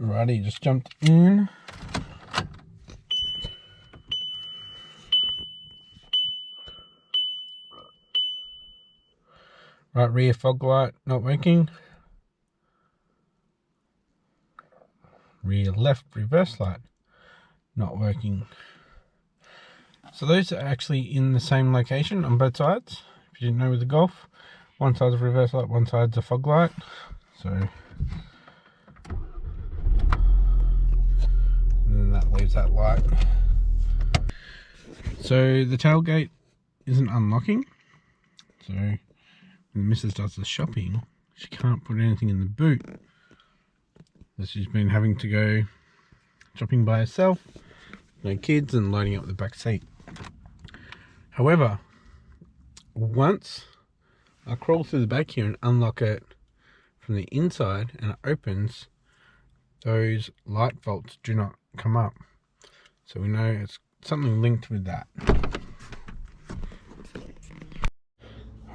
Alrighty, just jumped in. Right rear fog light not working. Rear left reverse light not working. So those are actually in the same location on both sides. If you didn't know, with the Golf, one side's a reverse light, one side's a fog light. So, and then that leaves that light. So the tailgate isn't unlocking. So when the missus does the shopping, she can't put anything in the boot. So she's been having to go shopping by herself, no kids, and loading up the back seat. However, once I crawl through the back here and unlock it from the inside and it opens, those light bolts do not come up. So we know it's something linked with that.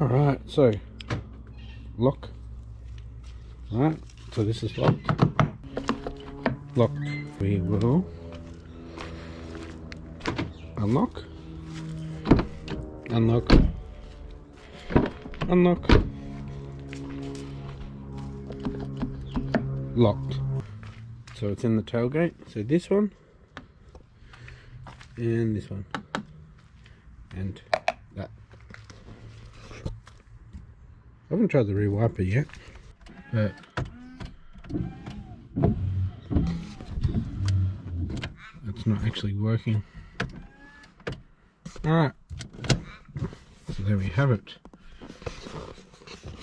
Alright, so lock. Alright, so this is locked. Locked. We will unlock. Unlock. Unlock. Locked. So it's in the tailgate. So this one and this one and that. I haven't tried the rear wiper yet, but it's not actually working. Alright, so there we have it.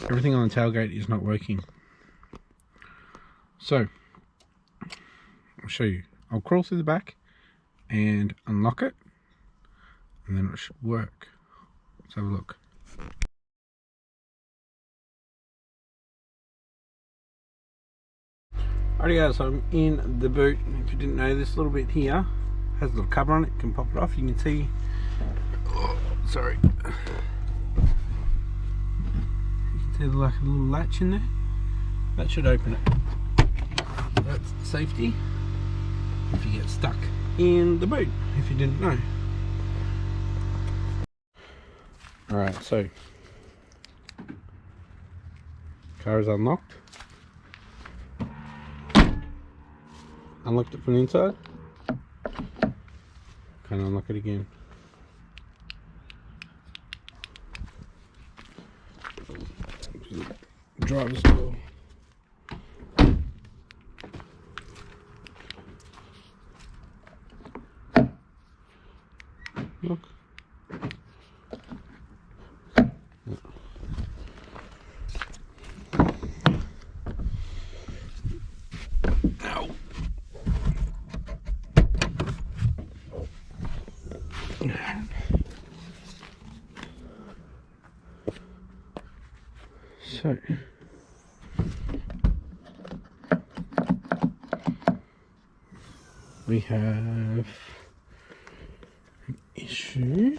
Everything on the tailgate is not working. So I'll show you. I'll crawl through the back and unlock it, and then it should work. Let's have a look. Alrighty guys, so I'm in the boot. If you didn't know, this little bit here has a little cover on it. You can pop it off. You can see, oh, sorry, you can see like a little latch in there. That should open it. That's safety if you get stuck in the boot, if you didn't know. Alright, so car is unlocked. Unlocked it from the inside. Can't unlock it again. Driver's door. Look. Ow. So we have an issue,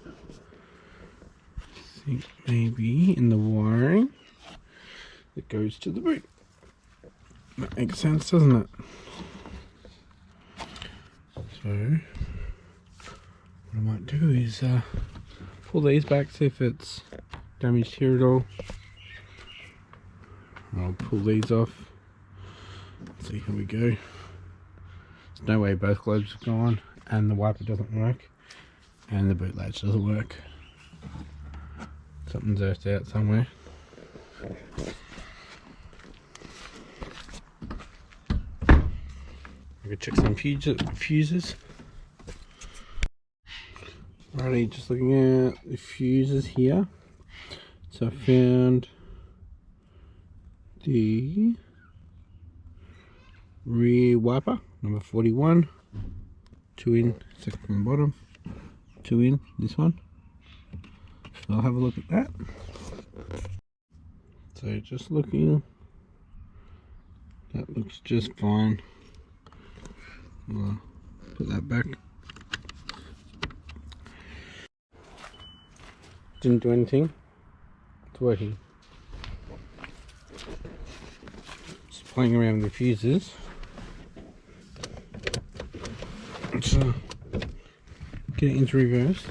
I think maybe in the wiring that goes to the boot. That makes sense, doesn't it? So what I might do is pull these back, see if it's damaged here at all. I'll pull these off. Let's see, here we go. There's no way both globes have gone, and the wiper doesn't work, and the boot latch doesn't work. Something's earthed out somewhere. I could check some fuses. Alrighty, just looking at the fuses here. So I found the rear wiper, number 41, 2 in, second from the bottom, 2 in, this one. So I'll have a look at that. So just looking, that looks just fine. I'll put that back. Didn't do anything. It's working. Just playing around with the fuses. let's get it into reverse.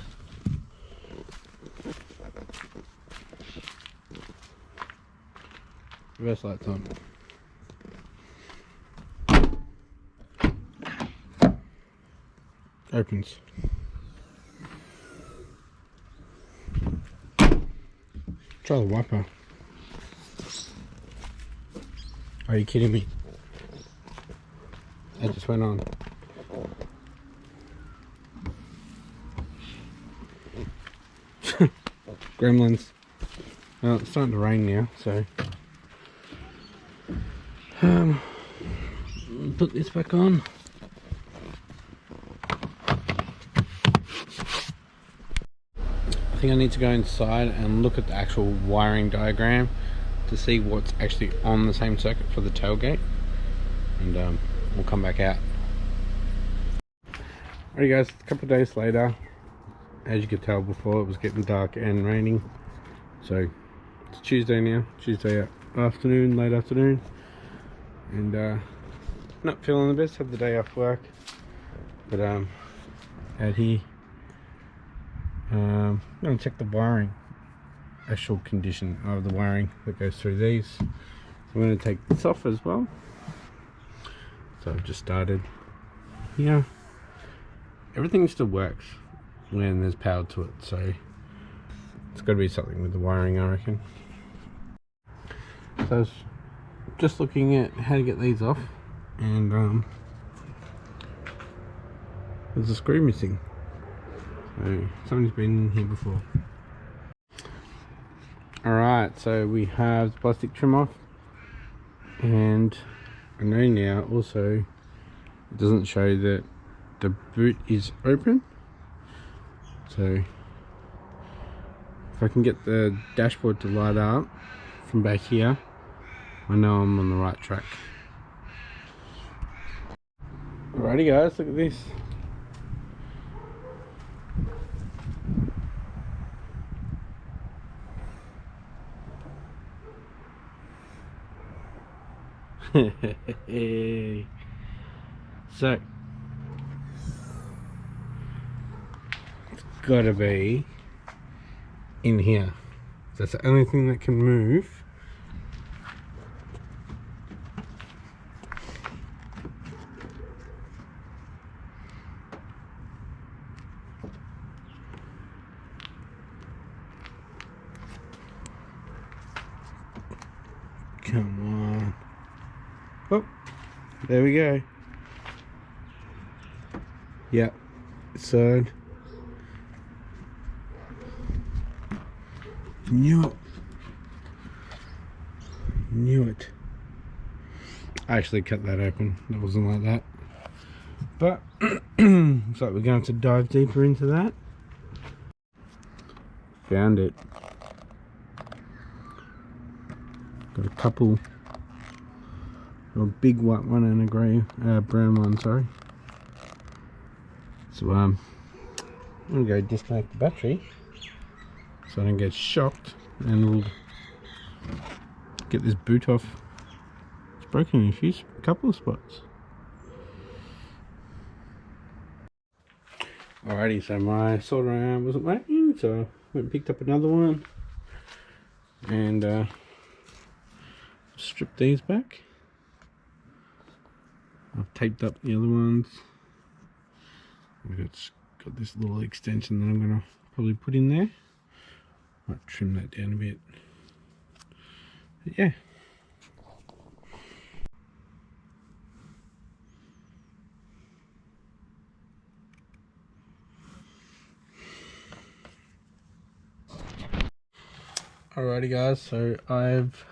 Reverse lights on. Opens. Try the wiper. Are you kidding me? It just went on. Gremlins. Well, it's starting to rain now, so put this back on. I think I need to go inside and look at the actual wiring diagram to see what's actually on the same circuit for the tailgate, and we'll come back out. Alright guys, a couple of days later, as you could tell before, it was getting dark and raining, so it's Tuesday now, Tuesday afternoon, late afternoon, and not feeling the best, had the day off work, but out here I'm going to check the wiring, actual condition of the wiring that goes through these. So I'm going to take this off as well. So I've just started. Yeah, everything still works when there's power to it, so it's got to be something with the wiring, I reckon. So I was just looking at how to get these off, and there's a screw missing. So somebody's been in here before. Alright, so we have the plastic trim off, and I know now also it doesn't show that the boot is open. So if I can get the dashboard to light up from back here, I know I'm on the right track. Alrighty guys, look at this. So it's gotta be in here. That's the only thing that can move. Come on. Oh, there we go. Yep, so knew it. I actually cut that open. That wasn't like that. But looks like we're going to have to dive deeper into that. Found it. Got a couple. A big white one and a grey, brown one, sorry. So I'm gonna go disconnect the battery so I don't get shocked, and we'll get this boot off. It's broken in a couple of spots. Alrighty, so my soldering iron wasn't working, so I went and picked up another one and stripped these back. I've taped up the other ones. We've got this little extension that I'm going to probably put in there. Might trim that down a bit. But yeah. Alrighty guys, so I've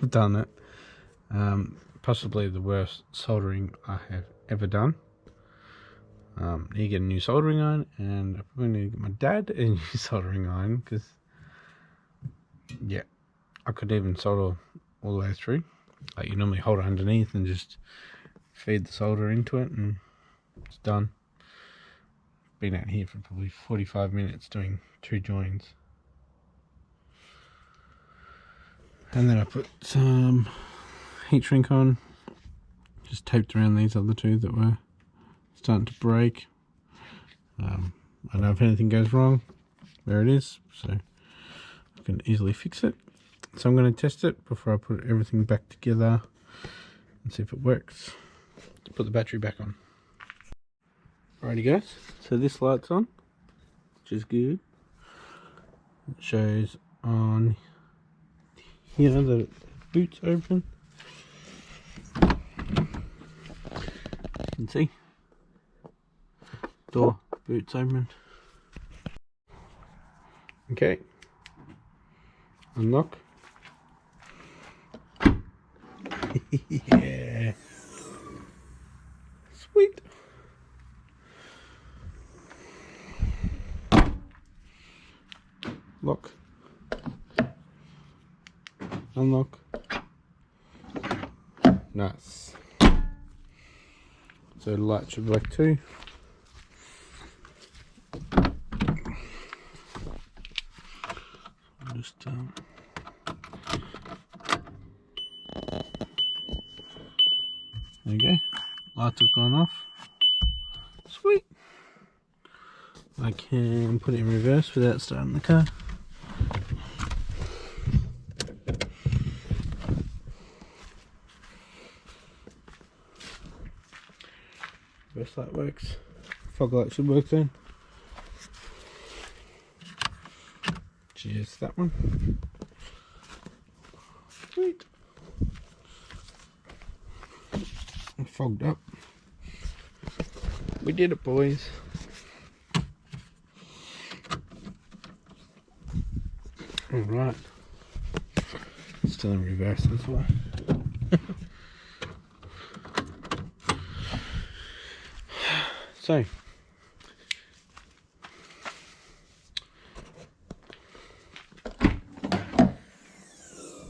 done it. Possibly the worst soldering I have ever done. Need to get a new soldering iron, and I probably need to get my dad a new soldering iron, because yeah, I could even solder all the way through. Like, you normally hold it underneath and just feed the solder into it and it's done. Been out here for probably 45 minutes doing 2 joins. And then I put some heat shrink on, just taped around these other 2 that were starting to break. I know if anything goes wrong, there it is, so I can easily fix it. So I'm going to test it before I put everything back together and see if it works. Put the battery back on. Alrighty guys, so this light's on, which is good. It shows on here that the boot's open. You can see door, boot's open. Okay, unlock. Yeah, sweet. Lock, unlock. Nice. So the light should work too. Just there you go. Lights have gone off. Sweet. I can put it in reverse without starting the car. Reverse light works. Fog light should work then. Cheers, that one. Sweet. I'm fogged up. We did it, boys. Alright. Still in reverse as well. So,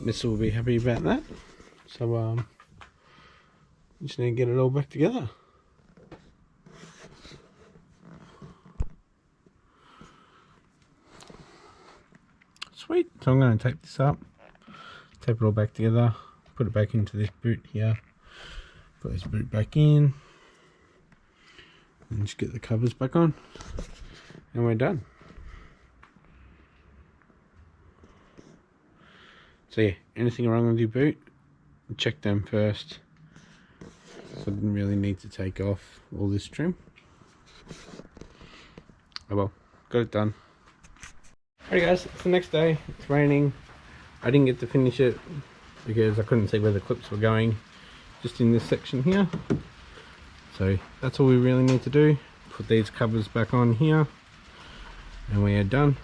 Miss will be happy about that. So, just need to get it all back together. Sweet. So I'm going to tape this up, tape it all back together, put it back into this boot here, put this boot back in, and just get the covers back on, and we're done. So yeah, anything wrong with your boot, check them first. So I didn't really need to take off all this trim. Oh well, got it done. Alright guys, it's the next day, it's raining. I didn't get to finish it because I couldn't see where the clips were going, just in this section here. So that's all we really need to do. Put these covers back on here and we are done.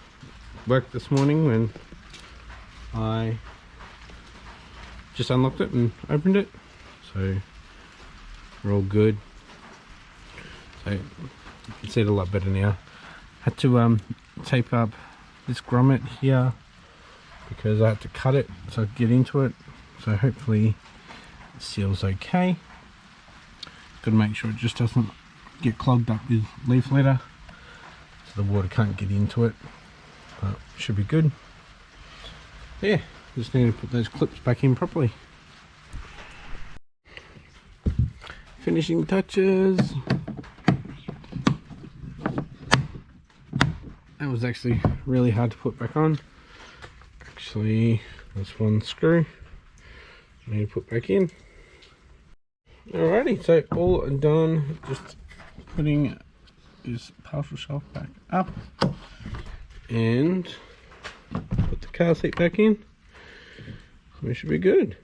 Worked this morning when I just unlocked it and opened it. So we're all good. So you can see it a lot better now. Had to tape up this grommet here because I had to cut it so I could get into it. So hopefully it seals okay. Got to make sure it just doesn't get clogged up with leaf litter, so the water can't get into it. But should be good. Yeah, just need to put those clips back in properly. Finishing touches. That was actually really hard to put back on. Actually, there's one screw I need to put back in. Alrighty, so all done. Just putting this partial shaft back up and put the car seat back in. We should be good.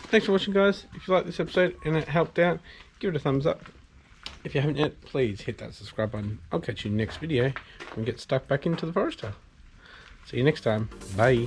Thanks for watching guys. If you like this episode and it helped out, give it a thumbs up. If you haven't yet, please hit that subscribe button. I'll catch you in the next video and get stuck back into the Forester. See you next time. Bye.